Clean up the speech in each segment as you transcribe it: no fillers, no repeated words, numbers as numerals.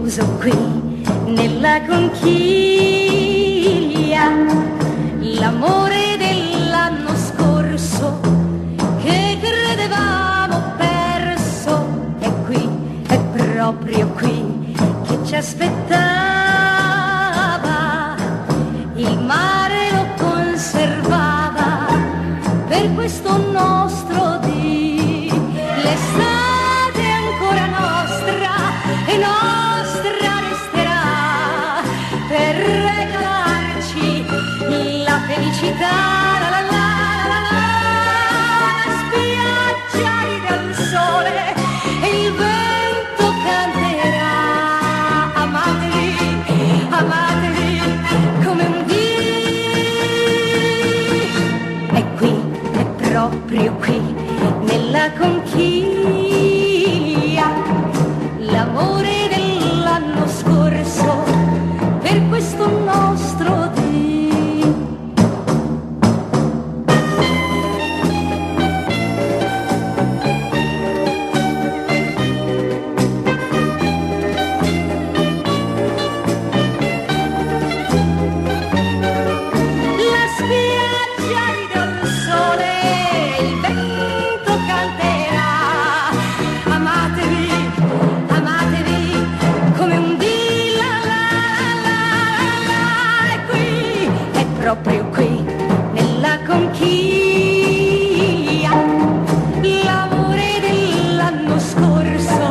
chiuso qui nella conchiglia, l'amore dell'anno scorso che credevamo perso è qui, è proprio qui che ci aspettava. Il mare lo conservava per questo nostro dì. L'estate è ancora nostra e nostra resterà per regalarci la felicità. La la la la la, la spiaggia ride al sole e il vento canterà. Amatevi, amatevi come un dì. È qui, è proprio qui nella conchiglia, l'amore dell'anno scorso per questo nostro dì. La spiaggia ride al sole, il vento canterà. Amatevi, amatevi come un dì. La la la la la, è qui, è proprio qui nella conchiglia, l'amore dell'anno scorso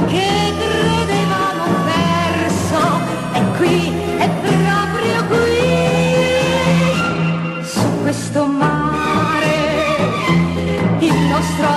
che credevamo perso è qui, è proprio qui su questo mare il nostro